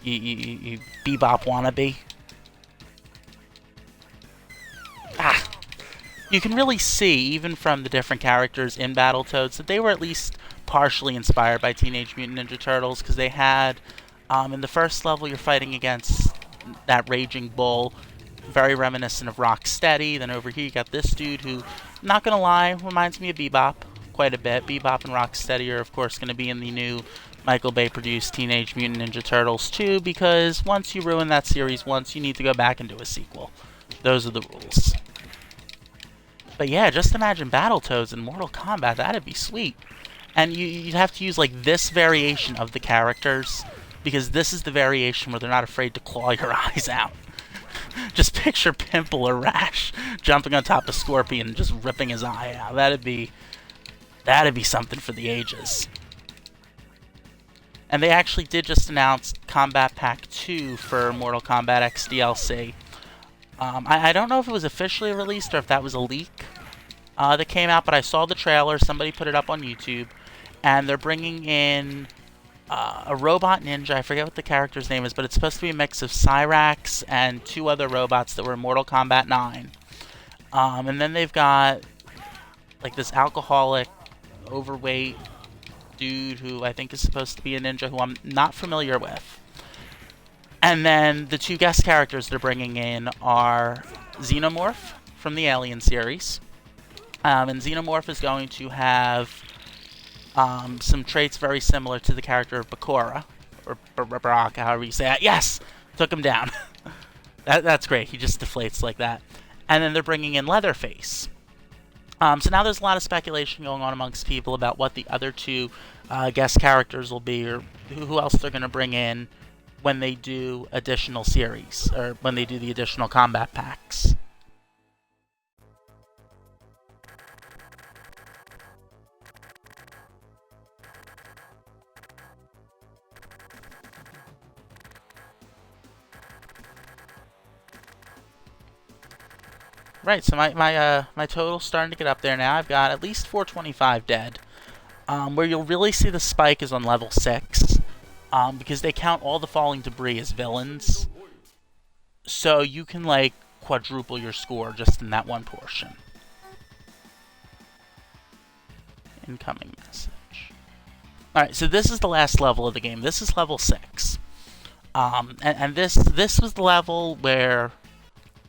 you bebop wannabe. Ah! You can really see, even from the different characters in Battletoads, that they were at least partially inspired by Teenage Mutant Ninja Turtles, because they had... in the first level, you're fighting against that raging bull, very reminiscent of Rocksteady. Then over here, you got this dude who, not gonna lie, reminds me of Bebop quite a bit. Bebop and Rocksteady are, of course, going to be in the new Michael Bay-produced Teenage Mutant Ninja Turtles 2, because once you ruin that series once, you need to go back and do a sequel. Those are the rules. But yeah, just imagine Battletoads in Mortal Kombat. That'd be sweet. And you'd have to use, like, this variation of the characters, because this is the variation where they're not afraid to claw your eyes out. Just picture Pimple or Rash jumping on top of Scorpion and just ripping his eye out. That'd be something for the ages. And they actually did just announce Combat Pack 2 for Mortal Kombat X DLC. I don't know if it was officially released or if that was a leak that came out, but I saw the trailer. Somebody put it up on YouTube. And they're bringing in a robot ninja. I forget what the character's name is, but it's supposed to be a mix of Cyrax and two other robots that were in Mortal Kombat 9. And then they've got like this alcoholic, overweight dude who I think is supposed to be a ninja who I'm not familiar with. And then the two guest characters they're bringing in are Xenomorph from the Alien series. And Xenomorph is going to have some traits very similar to the character of Bakura, or Baraka, however you say it. Yes! Took him down. That's great. He just deflates like that. And then they're bringing in Leatherface. So now there's a lot of speculation going on amongst people about what the other two guest characters will be, or who else they're going to bring in when they do additional series, or when they do the additional combat packs. Right, so my total's starting to get up there now. I've got at least 425 dead. Where you'll really see the spike is on level 6, because they count all the falling debris as villains. So you can, like, quadruple your score just in that one portion. Incoming message. Alright, so this is the last level of the game. This is level 6. And this was the level where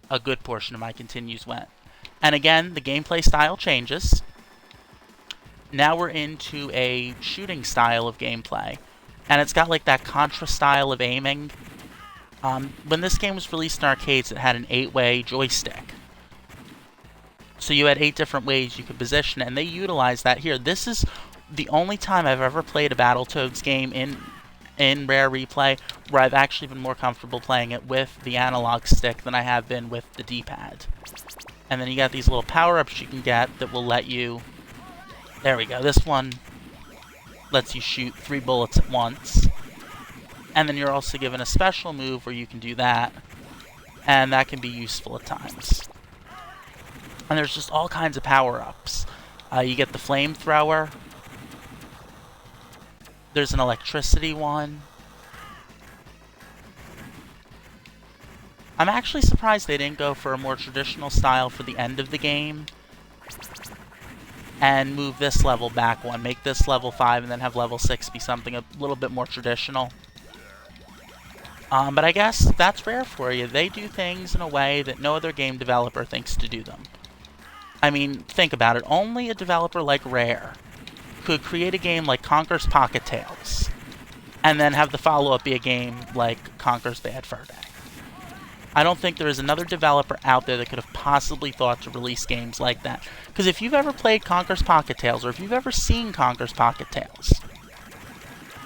a good portion of my continues went. And again, the gameplay style changes. Now we're into a shooting style of gameplay. And it's got like that Contra style of aiming. When this game was released in arcades, it had an 8-way joystick. So you had 8 different ways you could position it, and they utilized that here. This is the only time I've ever played a Battletoads game in Rare Replay where I've actually been more comfortable playing it with the analog stick than I have been with the D-pad. And then you got these little power-ups you can get that will let you... There we go. This one lets you shoot 3 bullets at once. And then you're also given a special move where you can do that. And that can be useful at times. And there's just all kinds of power-ups. You get the flamethrower. There's an electricity one. I'm actually surprised they didn't go for a more traditional style for the end of the game. And move this level back one. Make this level 5 and then have level 6 be something a little bit more traditional. But I guess that's Rare for you. They do things in a way that no other game developer thinks to do them. I mean, think about it. Only a developer like Rare could create a game like Conker's Pocket Tales and then have the follow-up be a game like Conker's Bad Fur Day. I don't think there is another developer out there that could have possibly thought to release games like that. Because if you've ever played Conker's Pocket Tales, or if you've ever seen Conker's Pocket Tales,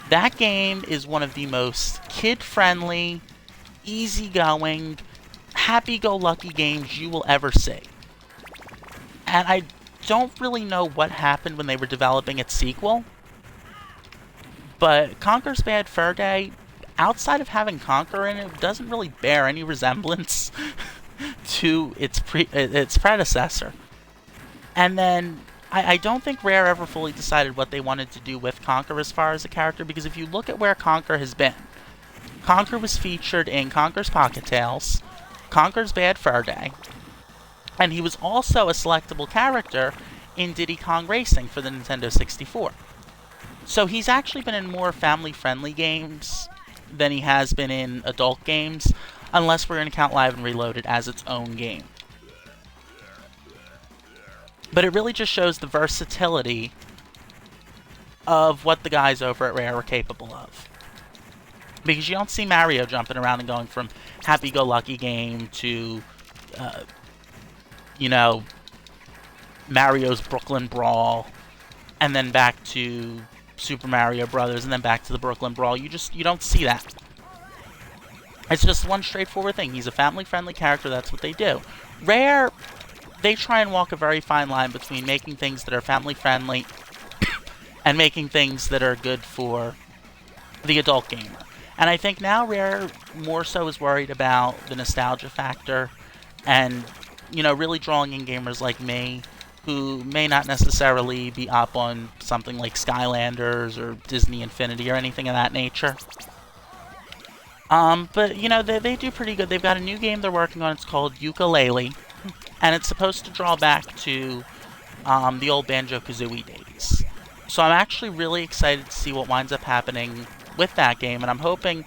that game is one of the most kid-friendly, easygoing, happy-go-lucky games you will ever see. And I don't really know what happened when they were developing its sequel, but Conker's Bad Fur Day, outside of having Conker in it, doesn't really bear any resemblance to its predecessor. And then I don't think Rare ever fully decided what they wanted to do with Conker as far as a character, because if you look at where Conker has been, Conker was featured in Conker's Pocket Tales, Conker's Bad Fur Day, and he was also a selectable character in Diddy Kong Racing for the Nintendo 64. So he's actually been in more family-friendly games than he has been in adult games, unless we're going to count Live and Reloaded as its own game. But it really just shows the versatility of what the guys over at Rare are capable of. Because you don't see Mario jumping around and going from happy-go-lucky game to, Mario's Brooklyn Brawl, and then back to Super Mario Brothers, and then back to the Brooklyn Brawl. You don't see that. It's just one straightforward thing. He's a family-friendly character. That's what they do. Rare, they try and walk a very fine line between making things that are family-friendly and making things that are good for the adult gamer. And I think now Rare more so is worried about the nostalgia factor and, really drawing in gamers like me who may not necessarily be up on something like Skylanders or Disney Infinity or anything of that nature. But, they do pretty good. They've got a new game they're working on. It's called Yooka-Laylee, and it's supposed to draw back to the old Banjo-Kazooie days. So I'm actually really excited to see what winds up happening with that game, and I'm hoping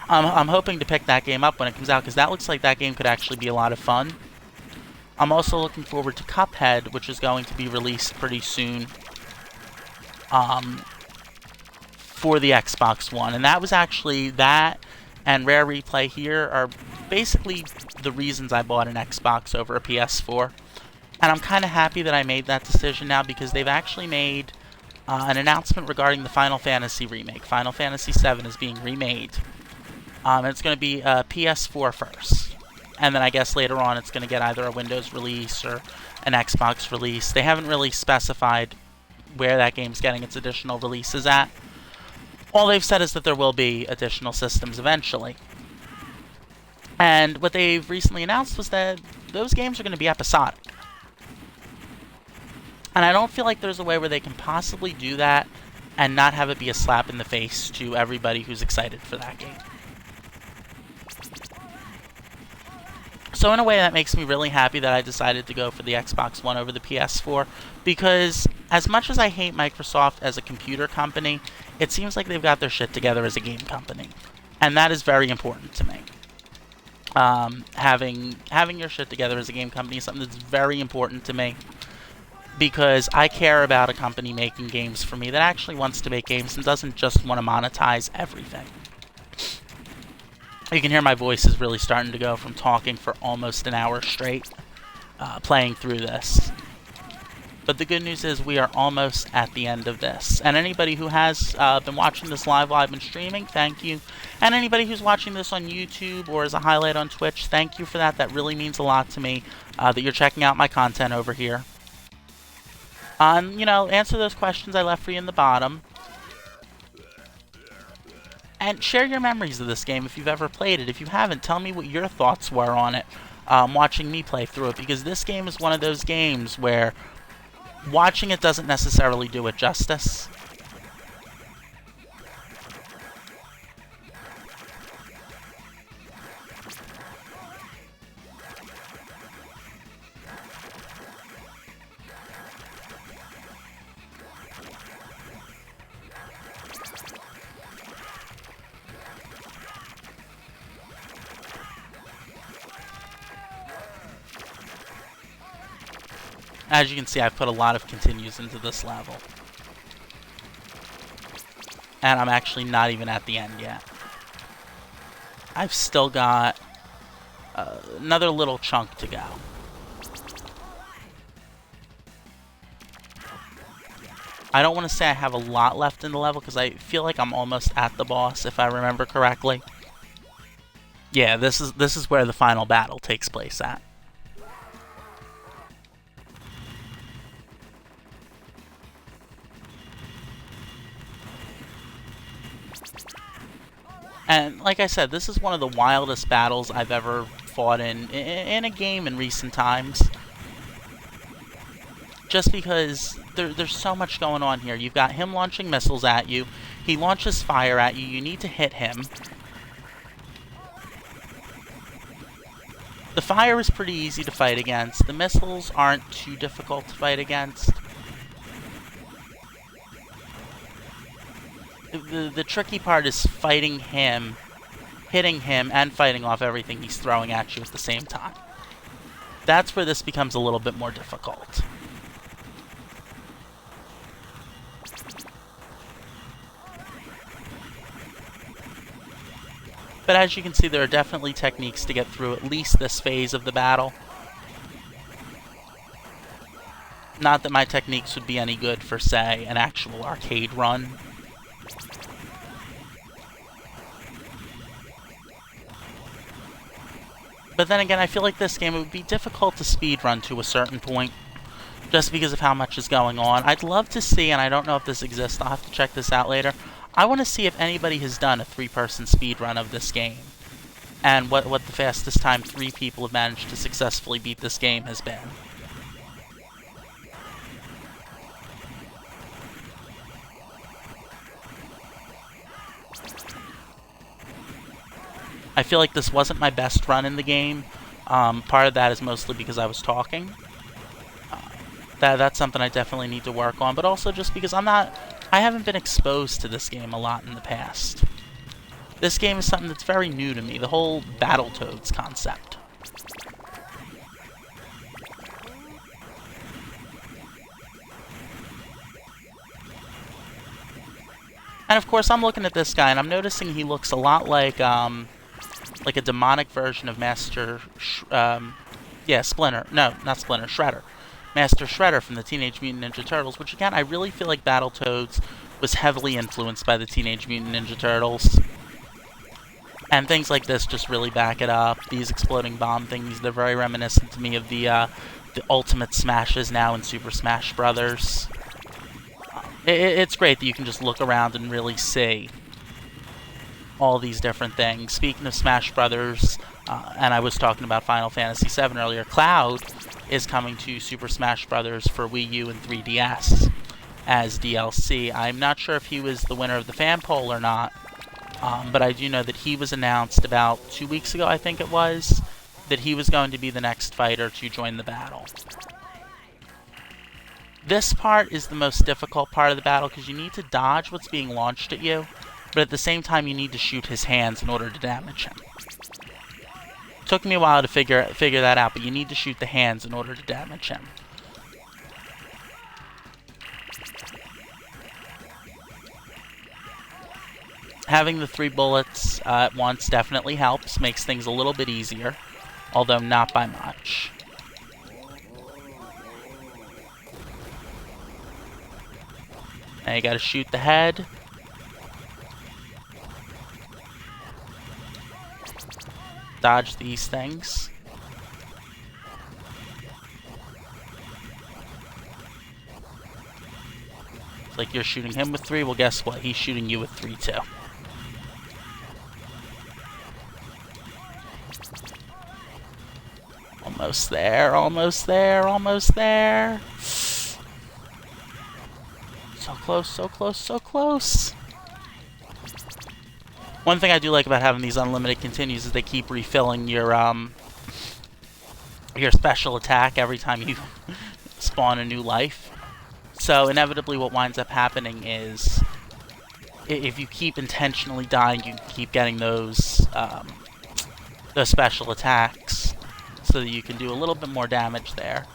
I'm hoping to pick that game up when it comes out, because that looks like that game could actually be a lot of fun. I'm also looking forward to Cuphead, which is going to be released pretty soon for the Xbox One. And that was actually, that and Rare Replay here are basically the reasons I bought an Xbox over a PS4. And I'm kind of happy that I made that decision now, because they've actually made an announcement regarding the Final Fantasy remake. Final Fantasy VII is being remade. And it's going to be PS4 first. And then I guess later on it's going to get either a Windows release or an Xbox release. They haven't really specified where that game's getting its additional releases at. All they've said is that there will be additional systems eventually. And what they've recently announced was that those games are going to be episodic. And I don't feel like there's a way where they can possibly do that and not have it be a slap in the face to everybody who's excited for that game. So in a way, that makes me really happy that I decided to go for the Xbox One over the PS4, because as much as I hate Microsoft as a computer company, it seems like they've got their shit together as a game company. And that is very important to me. having your shit together as a game company is something that's very important to me, because I care about a company making games for me that actually wants to make games and doesn't just want to monetize everything. You can hear my voice is really starting to go from talking for almost an hour straight, playing through this. But the good news is we are almost at the end of this. And anybody who has been watching this live while I've been streaming, thank you. And anybody who's watching this on YouTube or as a highlight on Twitch, thank you for that. That really means a lot to me, that you're checking out my content over here. You know, answer those questions I left for you in the bottom. And share your memories of this game if you've ever played it. If you haven't, tell me what your thoughts were on it, watching me play through it. Because this game is one of those games where watching it doesn't necessarily do it justice. As you can see, I've put a lot of continues into this level. And I'm actually not even at the end yet. I've still got another little chunk to go. I don't want to say I have a lot left in the level because I feel like I'm almost at the boss, if I remember correctly. Yeah, this is where the final battle takes place at. And like I said, this is one of the wildest battles I've ever fought in a game in recent times. Just because there's so much going on here. You've got him launching missiles at you. He launches fire at you. You need to hit him. The fire is pretty easy to fight against. The missiles aren't too difficult to fight against. The tricky part is fighting him, hitting him, and fighting off everything he's throwing at you at the same time. That's where this becomes a little bit more difficult. But as you can see, there are definitely techniques to get through at least this phase of the battle. Not that my techniques would be any good for, say, an actual arcade run. But then again, I feel like this game, it would be difficult to speedrun to a certain point, just because of how much is going on. I'd love to see, and I don't know if this exists, I'll have to check this out later, I want to see if anybody has done a 3-person speedrun of this game, and what the fastest time 3 people have managed to successfully beat this game has been. I feel like this wasn't my best run in the game. Part of that is mostly because I was talking. That's something I definitely need to work on, but also just because I haven't been exposed to this game a lot in the past. This game is something that's very new to me, the whole Battletoads concept. And of course, I'm looking at this guy, and I'm noticing he looks a lot like a demonic version of Splinter. No, not Splinter, Shredder. Master Shredder from the Teenage Mutant Ninja Turtles, which again, I really feel like Battletoads was heavily influenced by the Teenage Mutant Ninja Turtles. And things like this just really back it up. These exploding bomb things, they're very reminiscent to me of the Ultimate Smashes now in Super Smash Brothers. It's great that you can just look around and really see all these different things. Speaking of Smash Brothers, and I was talking about Final Fantasy VII earlier, Cloud is coming to Super Smash Brothers for Wii U and 3DS as DLC. I'm not sure if he was the winner of the fan poll or not, but I do know that he was announced about 2 weeks ago, I think it was, that he was going to be the next fighter to join the battle. This part is the most difficult part of the battle because you need to dodge what's being launched at you, but at the same time you need to shoot his hands in order to damage him. Took me a while to figure that out, but you need to shoot the hands in order to damage him. Having the 3 bullets at once definitely helps, makes things a little bit easier, although not by much. Now you gotta shoot the head. Dodge these things. It's like you're shooting him with 3, well guess what? He's shooting you with 3 too. Almost there, almost there, almost there. So close, so close, so close. One thing I do like about having these unlimited continues is they keep refilling your special attack every time you spawn a new life. So inevitably what winds up happening is if you keep intentionally dying, you keep getting those special attacks so that you can do a little bit more damage there.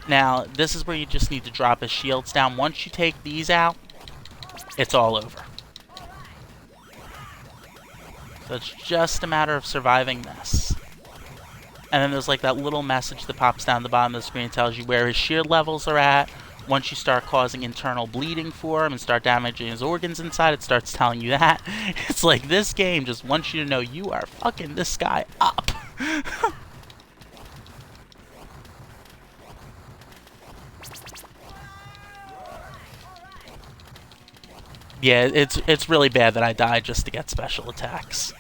Now, this is where you just need to drop his shields down. Once you take these out, it's all over. So it's just a matter of surviving this. And then there's like that little message that pops down the bottom of the screen and tells you where his shield levels are at. Once you start causing internal bleeding for him and start damaging his organs inside, it starts telling you that. It's like this game just wants you to know you are fucking this guy up. Yeah, it's really bad that I died just to get special attacks.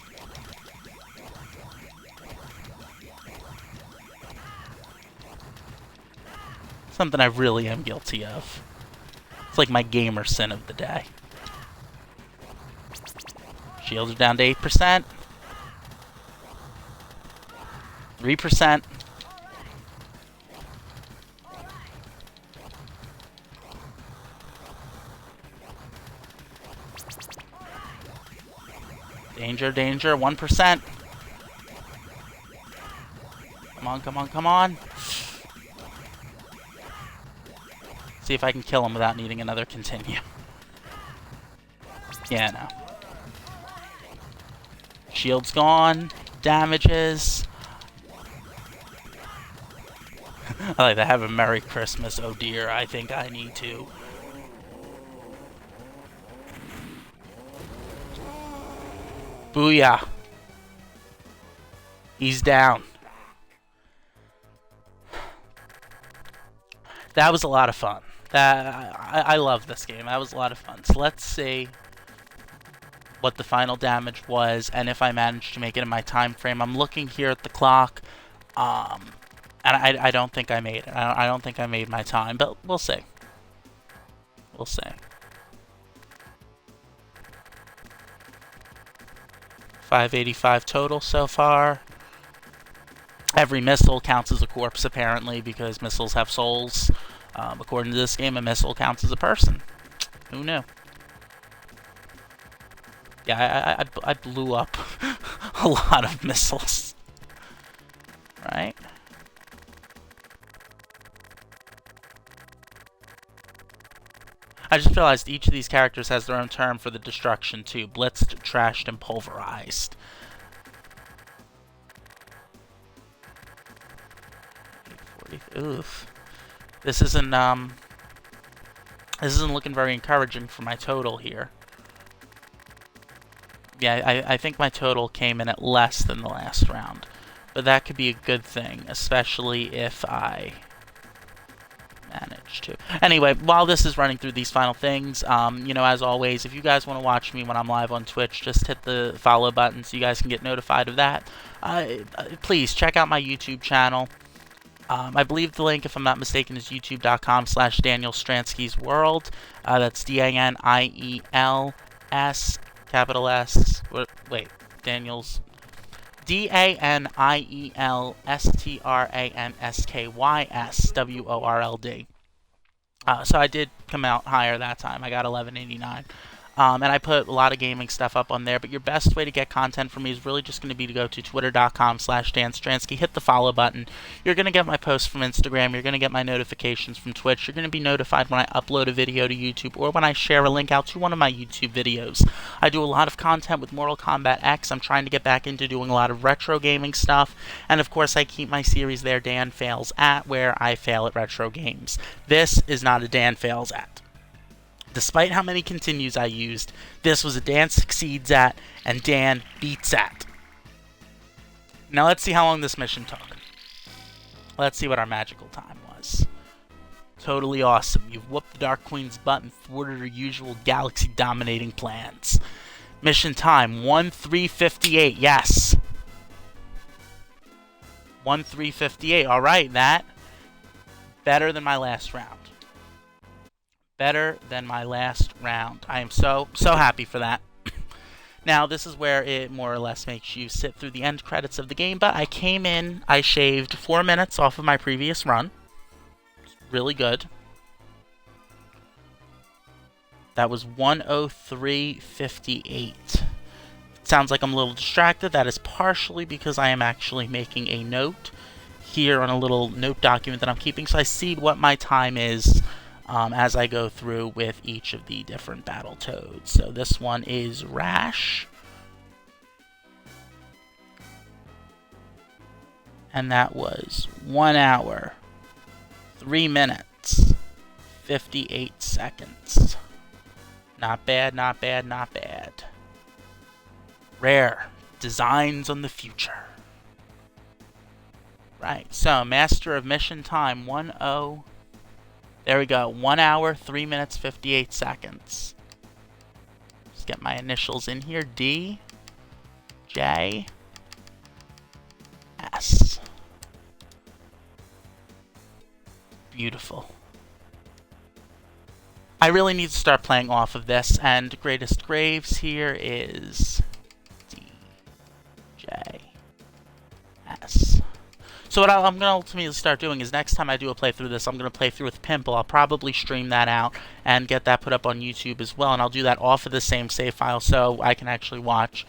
Something I really am guilty of. It's like my gamer sin of the day. Shields are down to 8%. 3%. Danger, danger, 1%. Come on, come on, come on. See if I can kill him without needing another continue. Yeah, no. Shield's gone. Damages. I like to have a Merry Christmas. Oh dear, I think I need to. Booyah. He's down. That was a lot of fun. I love this game. That was a lot of fun. So let's see what the final damage was and if I managed to make it in my time frame. I'm looking here at the clock, and I don't think I made it. I don't think I made my time, but we'll see. We'll see. 585 total so far. Every missile counts as a corpse, apparently, because missiles have souls. According to this game, a missile counts as a person. Who knew? Yeah, I blew up a lot of missiles. Right? I just realized each of these characters has their own term for the destruction, too. Blitzed, trashed, and pulverized. Oof. This isn't looking very encouraging for my total here. Yeah, I think my total came in at less than the last round. But that could be a good thing, especially if I manage to. Anyway, while this is running through these final things, you know, as always, if you guys want to watch me when I'm live on Twitch, just hit the follow button so you guys can get notified of that. Please check out my YouTube channel. I believe the link, if I'm not mistaken, is youtube.com/Daniel Stransky's World. That's DANIELS, capital S. Wait, Daniel's. DANIELSTRANSKYS WORLD. So I did come out higher that time. I got 1189. And I put a lot of gaming stuff up on there, but your best way to get content from me is really just going to be to go to twitter.com/danstransky, hit the follow button. You're going to get my posts from Instagram, you're going to get my notifications from Twitch, you're going to be notified when I upload a video to YouTube or when I share a link out to one of my YouTube videos. I do a lot of content with Mortal Kombat X. I'm trying to get back into doing a lot of retro gaming stuff, and of course I keep my series there, Dan Fails At, where I fail at retro games. This is not a Dan Fails At. Despite how many continues I used, this was a Dan Succeeds At and Dan Beats At. Now let's see how long this mission took. Let's see what our magical time was. Totally awesome. You've whooped the Dark Queen's butt and thwarted her usual galaxy-dominating plans. Mission time, 1:3:58. Yes. 1:3:58. Alright, that. Better than my last round. Better than my last round. I am so happy for that. Now, this is where it more or less makes you sit through the end credits of the game, but I came in, I shaved 4 minutes off of my previous run. It's really good. That was 1:03:58. Sounds like I'm a little distracted. That is partially because I am actually making a note here on a little note document that I'm keeping, so I see what my time is as I go through with each of the different Battletoads. So this one is Rash. And that was 1 hour, 3 minutes, 58 seconds. Not bad, not bad, not bad. Rare. Designs on the future. Right, so Master of Mission Time, 1:0. There we go, 1 hour, 3 minutes, 58 seconds. Just get my initials in here, D, J, S. Beautiful. I really need to start playing off of this, and Greatest Graves here is D, J, S. So what I'm going to ultimately start doing is next time I do a playthrough of this, I'm going to play through with Pimple. I'll probably stream that out and get that put up on YouTube as well, and I'll do that off of the same save file so I can actually watch